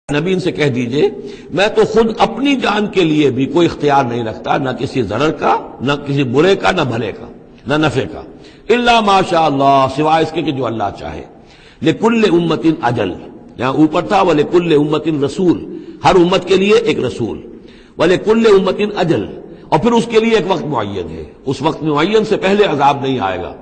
نبی ان سے کہہ دیجئے میں تو خود اپنی جان کے لیے بھی کوئی اختیار نہیں رکھتا، نہ کسی ضرر کا، نہ کسی برے کا، نہ بھلے کا، نہ نفع کا، الا ما شاء اللہ، سوائے اس کے کہ جو اللہ چاہے۔ لکل امت اجل، یہاں اوپر تھا ولکل امت رسول، ہر امت کے لیے ایک رسول، ولکل امت اجل، اور پھر اس کے لیے ایک وقت معین ہے، اس وقت معین سے پہلے عذاب نہیں آئے گا،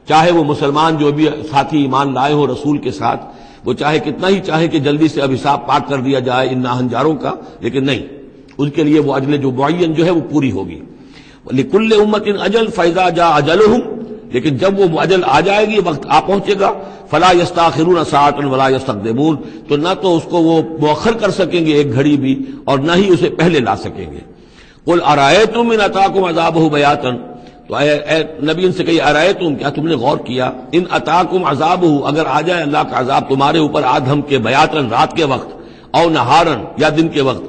چاہے وہ مسلمان جو بھی ساتھی ایمان لائے ہو رسول کے ساتھ، وہ چاہے کتنا ہی چاہے کہ جلدی سے اب حساب پاک کر دیا جائے ان ناہنجاروں کا، لیکن نہیں، ان کے لیے وہ اجل جو معین جو ہے وہ پوری ہوگی۔ لکل امت اجل فاذا جاء اجلهم، لیکن جب وہ اجل آ جائے گی، وقت آ پہنچے گا، فلا یستاخرون ساعۃ ولا یستقدمون، تو نہ تو اس کو وہ مؤخر کر سکیں گے ایک گھڑی بھی، اور نہ ہی اسے پہلے لا سکیں گے۔ قل ارأیتم ان اتاکم عذابہ بیاتا، تو اے نبی ان سے کہیے ارأیتم، کیا تم نے غور کیا، ان اتاکم عذابہ، اگر آ جائے اللہ کا عذاب تمہارے اوپر آدھم کے بیاتن، رات کے وقت، او نہارن، یا دن کے وقت،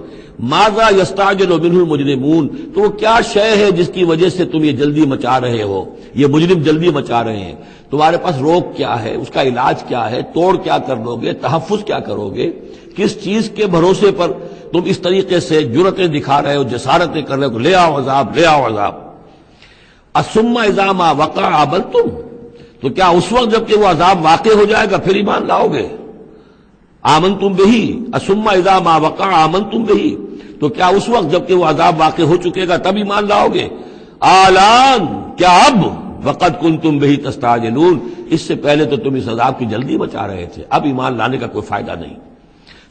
ماذا یستعجل منہ المجرمون، تو وہ کیا شے ہے جس کی وجہ سے تم یہ جلدی مچا رہے ہو، یہ مجرم جلدی مچا رہے ہیں، تمہارے پاس روک کیا ہے، اس کا علاج کیا ہے، توڑ کیا کر لو گے، تحفظ کیا کرو گے، کس چیز کے بھروسے پر تم اس طریقے سے جرأتیں دکھا رہے ہو، جسارتیں کر رہے ہو، لے آؤ عذاب، لے آؤ عذاب۔ ثم اذا ما وقع آمنتم، تو کیا اس وقت جب کہ وہ عذاب واقع ہو جائے گا پھر ایمان لاؤ گے؟ آمنتم بہی، ثم اذا ما وقع آمنتم بہی، تو کیا اس وقت جب کہ وہ عذاب واقع ہو چکے گا تب ایمان لاؤ گے؟ آلان، کیا اب؟ وقد کنتم بہی تستعجلون، اس سے پہلے تو تم اس عذاب کی جلدی مچا رہے تھے، اب ایمان لانے کا کوئی فائدہ نہیں۔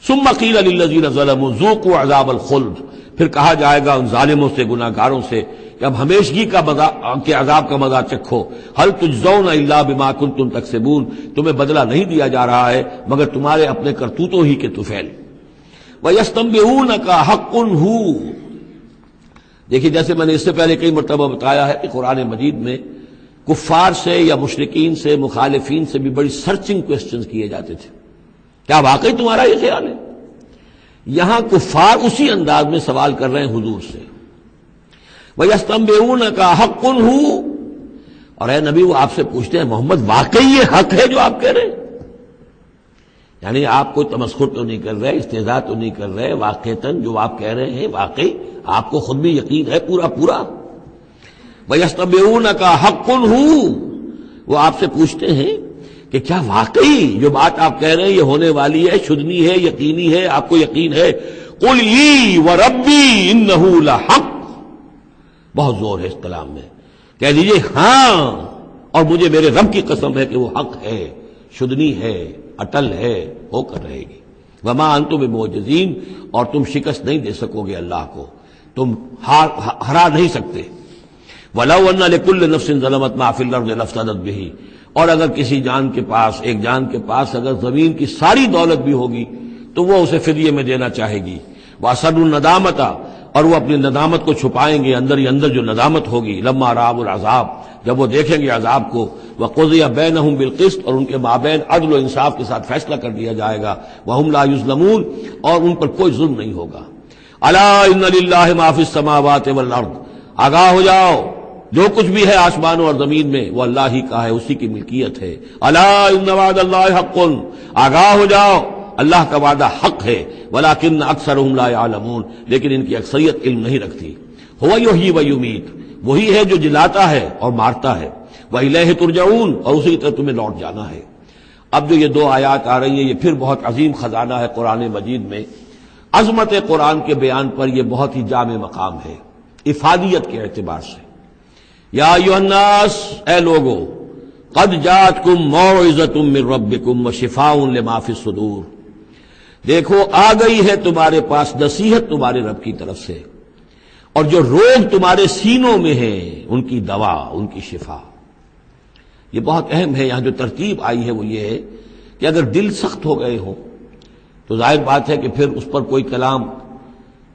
ثم قیل للذین ظلموا ذوقوا عذاب الخلد، پھر کہا جائے گا ان ظالموں سے، گناہگاروں سے کہ اب ہمیشگی کا مزہ کے عذاب کا مزہ چکھو، هل تجزون الا بما کنتم تکسبون، تمہیں بدلہ نہیں دیا جا رہا ہے مگر تمہارے اپنے کرتوتوں ہی کے طفیل۔ وَيَسْتَنبِئُونَكَ حَقٌّ هُوَ، دیکھیے جیسے میں نے اس سے پہلے کئی مرتبہ بتایا ہے کہ قرآن مجید میں کفار سے یا مشرکین سے، مخالفین سے بھی بڑی سرچنگ کوسچنز کیے جاتے تھے، کیا واقعی تمہارا یہ خیال ہے؟ یہاں کفار اسی انداز میں سوال کر رہے ہیں حضور سے، وَيَسْتَنبِئُونَكَ حَقٌّ هُوَ، اور اے نبی وہ آپ سے پوچھتے ہیں محمد واقعی یہ حق ہے جو آپ کہہ رہے ہیں؟ یعنی آپ کوئی تمسخر تو نہیں کر رہے، استہزاء تو نہیں کر رہے، واقعتاً جو آپ کہہ رہے ہیں واقعی آپ کو خود بھی یقین ہے پورا پورا؟ وَيَسْتَنبِئُونَكَ حَقٌّ هُوَ، وہ آپ سے پوچھتے ہیں کہ کیا واقعی جو بات آپ کہہ رہے ہیں یہ ہونے والی ہے، شدنی ہے، یقینی ہے، آپ کو یقین ہے؟ قُلْ اِی وَرَبِّی إِنَّهُ لَحَقٌّ، بہت زور ہے اس کلام میں، کہہ دیجئے ہاں اور مجھے میرے رب کی قسم ہے کہ وہ حق ہے، شدنی ہے، اٹل ہے، ہو کر رہے گی۔ وما انتم بمعجزین، اور تم شکست نہیں دے سکو گے اللہ کو، تم ہرا نہیں سکتے۔ ولو ان لكل نفس ظلمت ما في الارض لافتدت به، اور اگر کسی جان کے پاس، ایک جان کے پاس اگر زمین کی ساری دولت بھی ہوگی تو وہ اسے فدیے میں دینا چاہے گی۔ واسروا الندامۃ، اور وہ اپنی ندامت کو چھپائیں گے، اندر ہی اندر جو ندامت ہوگی، لما رأوا العذاب، جب وہ دیکھیں گے عذاب کو، وقضی بینہم بالقسط، اور ان کے مابین عدل و انصاف کے ساتھ فیصلہ کر دیا جائے گا، وہم لا یظلمون، اور ان پر کوئی ظلم نہیں ہوگا۔ الا ان للہ ما فی السماوات والارض، آگاہ ہو جاؤ، جو کچھ بھی ہے آسمانوں اور زمین میں وہ اللہ ہی کا ہے، اسی کی ملکیت ہے۔ الا ان وعد اللہ حق، آگاہ ہو جاؤ اللہ کا وعدہ حق ہے، ولکن اکثرهم لا يعلمون، لیکن ان کی اکثریت علم نہیں رکھتی۔ هو یحیی و یمیت، وہی ہے جو جلاتا ہے اور مارتا ہے، وإلیہ ترجعون، اور اسی کی طرف تمہیں لوٹ جانا ہے۔ اب جو یہ دو آیات آ رہی ہیں یہ پھر بہت عظیم خزانہ ہے قرآن مجید میں، عظمت قرآن کے بیان پر یہ بہت ہی جامع مقام ہے افادیت کے اعتبار سے۔ یا ایھا الناس، اے لوگو، قد جاءتکم موعظۃ من ربکم وشفاء لما فی الصدور، دیکھو آ گئی ہے تمہارے پاس نصیحت تمہارے رب کی طرف سے، اور جو روگ تمہارے سینوں میں ہیں ان کی دوا، ان کی شفا۔ یہ بہت اہم ہے، یہاں جو ترتیب آئی ہے وہ یہ ہے کہ اگر دل سخت ہو گئے ہوں تو ظاہر بات ہے کہ پھر اس پر کوئی کلام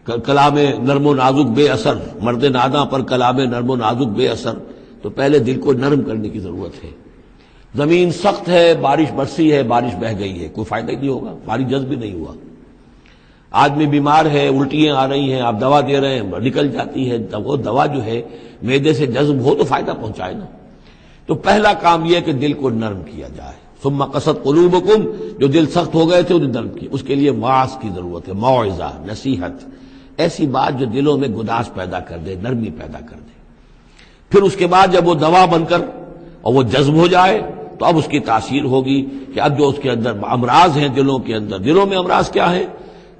نرم و نازک بے اثر، مرد ناداں پر کلام نرم و نازک بے اثر، تو پہلے دل کو نرم کرنے کی ضرورت ہے۔ زمین سخت ہے، بارش برسی ہے، بارش بہہ گئی ہے، کوئی فائدہ ہی نہیں ہوگا، بارش جذب بھی نہیں ہوا۔ آدمی بیمار ہے، الٹیاں آ رہی ہیں، آپ دوا دے رہے ہیں، نکل جاتی ہے، وہ دوا جو ہے معدے سے جذب ہو تو فائدہ پہنچائے نا۔ تو پہلا کام یہ ہے کہ دل کو نرم کیا جائے، ثم قست قلوبکم، جو دل سخت ہو گئے تھے انہیں نرم کی. اس کے لیے واعظ کی ضرورت ہے، موعظہ، نصیحت، ایسی بات جو دلوں میں گداز پیدا کر دے، نرمی پیدا کر دے. پھر اس کے بعد جب وہ دوا بن کر اور وہ جذب ہو جائے تو اب اس کی تاثیر ہوگی کہ اب جو اس کے اندر امراض ہیں دلوں کے اندر، دلوں میں امراض کیا ہے؟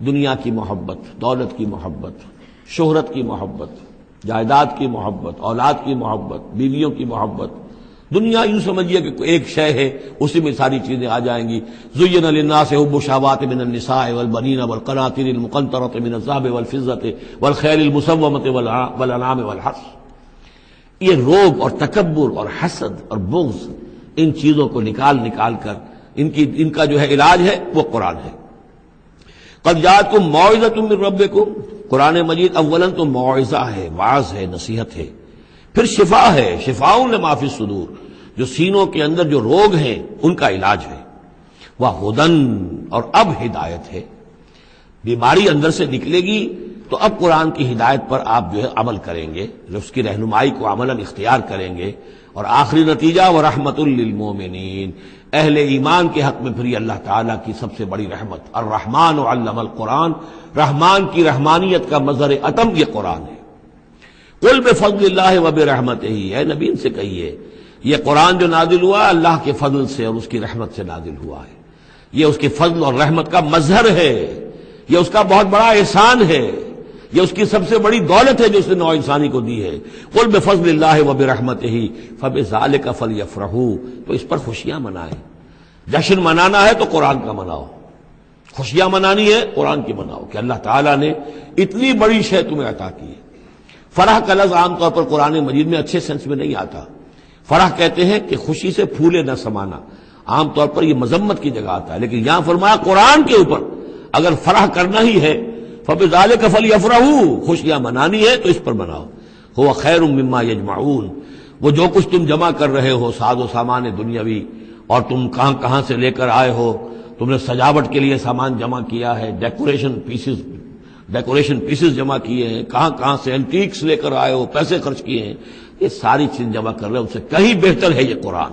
دنیا کی محبت، دولت کی محبت، شہرت کی محبت، جائیداد کی محبت، اولاد کی محبت، بیویوں کی محبت. دنیا یوں سمجھیے کہ ایک شے ہے، اسی میں ساری چیزیں آ جائیں گی. زین للناس حب الشہوات من النساء والبنین والقناطیر المقنطرۃ من الذهب والفضة والخیل المسومۃ والانعام والحرث. یہ روگ اور تکبر اور حسد اور بغض، ان چیزوں کو نکال کر ان کا جو ہے علاج ہے وہ قرآن ہے. قد جاءتکم موعظۃ من ربکم، قرآن مجید اولاً تو موعظہ ہے، واعظ ہے، نصیحت ہے. پھر شفا ہے، شفاء لما فی الصدور، جو سینوں کے اندر جو روگ ہیں ان کا علاج ہے. وہدن، اور اب ہدایت ہے. بیماری اندر سے نکلے گی تو اب قرآن کی ہدایت پر آپ جو ہے عمل کریں گے، اس کی رہنمائی کو عملاً اختیار کریں گے. اور آخری نتیجہ ورحمۃ للمومنین، اہل ایمان کے حق میں پھر یہ اللہ تعالیٰ کی سب سے بڑی رحمت. الرحمن علم القرآن، رحمان کی رحمانیت کا مظہر اتم یہ قرآن ہے. قل بفضل اللہ وبرحمتہ، اے نبی ان سے کہیے یہ قرآن جو نازل ہوا اللہ کے فضل سے اور اس کی رحمت سے نازل ہوا ہے. یہ اس کے فضل اور رحمت کا مظہر ہے، یہ اس کا بہت بڑا احسان ہے، یہ اس کی سب سے بڑی دولت ہے جو اس نے نوع انسانی کو دی ہے. قل بفضل اللہ وبرحمتہ فبذلک فلیفرحوا، تو اس پر خوشیاں منائیں. جشن منانا ہے تو قرآن کا مناؤ، خوشیاں منانی ہے قرآن کی مناؤ کہ اللہ تعالیٰ نے اتنی بڑی شے تمہیں عطا کی ہے. فرح کا لفظ عام طور پر قرآن مجید میں اچھے سینس میں نہیں آتا. فرح کہتے ہیں کہ خوشی سے پھولے نہ سمانا، عام طور پر یہ مذمت کی جگہ آتا ہے، لیکن یہاں فرمایا قرآن کے اوپر اگر فرح کرنا ہی ہے فبذلک فلیفرحوا، خوشیاں منانی ہے تو اس پر مناؤ. هو خیر مما یجمعون، وہ جو کچھ تم جمع کر رہے ہو ساز و سامان دنیاوی، اور تم کہاں سے لے کر آئے ہو، تم نے سجاوٹ کے لیے سامان جمع کیا ہے، ڈیکوریشن پیسز جمع کیے ہیں، کہاں سے اینٹیکس لے کر آئے ہو، پیسے خرچ کیے ہیں، یہ ساری چیز جمع کر رہے ہو، ان سے کہیں بہتر ہے یہ قرآن.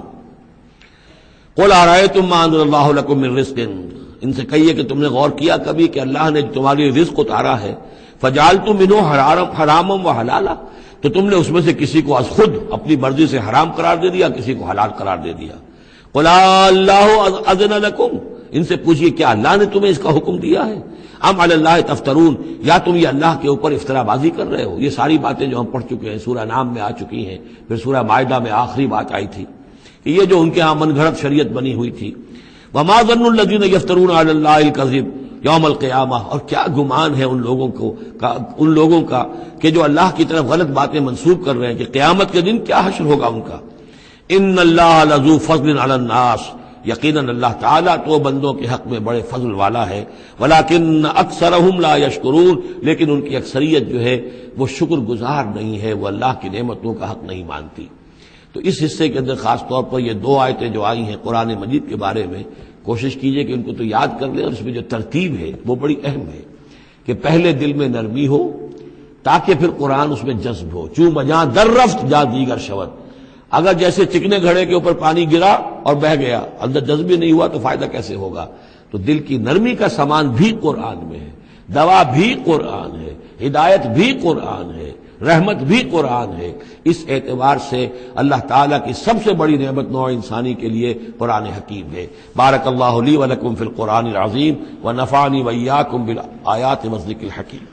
قل ارأیتم ما انزل اللہ لکم من رزق، ان سے کہیے کہ تم نے غور کیا کبھی کہ اللہ نے تمہارے لیے رزق اتارا ہے. فجعلتم منہ حراما وحلالا، تو تم نے اس میں سے کسی کو از خود اپنی مرضی سے حرام قرار دے دیا، کسی کو حلال قرار دے دیا. قل اللہ اذن لکم، ان سے پوچھیے کیا اللہ نے تمہیں اس کا حکم دیا ہے؟ ام علی اللہ تفترون، یا تم یہ اللہ کے اوپر افترا بازی کر رہے ہو؟ یہ ساری باتیں جو ہم پڑھ چکے ہیں سورہ نام میں آ چکی ہیں، پھر سورہ مائدہ میں آخری بات آئی تھی کہ یہ جو ان کے ہاں من گھڑت شریعت بنی ہوئی تھی. وما ظن الذین یفترون علی اللہ الکذب یوم القیامہ، اور کیا گمان ہے ان لوگوں کا کہ جو اللہ کی طرف غلط باتیں منسوب کر رہے ہیں کہ قیامت کے دن کیا حشر ہوگا ان کا. ان اللہ لذو فضل علی الناس، یقیناً اللہ تعالیٰ تو بندوں کے حق میں بڑے فضل والا ہے. ولیکن اکثرہم لا یشکرون، لیکن ان کی اکثریت جو ہے وہ شکر گزار نہیں ہے، وہ اللہ کی نعمتوں کا حق نہیں مانتی. تو اس حصے کے اندر خاص طور پر یہ دو آیتیں جو آئی ہیں قرآن مجید کے بارے میں، کوشش کیجئے کہ ان کو تو یاد کر لیں، اور اس میں جو ترتیب ہے وہ بڑی اہم ہے کہ پہلے دل میں نرمی ہو تاکہ پھر قرآن اس میں جذب ہو. چوں بجاں در رفت جا دیگر شود، اگر جیسے چکنے گھڑے کے اوپر پانی گرا اور بہہ گیا، اندر جذب نہیں ہوا تو فائدہ کیسے ہوگا؟ تو دل کی نرمی کا سامان بھی قرآن میں ہے، دوا بھی قرآن ہے، ہدایت بھی قرآن ہے، رحمت بھی قرآن ہے. اس اعتبار سے اللہ تعالیٰ کی سب سے بڑی نعمت نوع انسانی کے لیے قرآن حکیم ہے. بارک اللہ لی و لکم فی القرآن العظیم ونفعنی وإیاکم بالآیات والذکر الحکیم.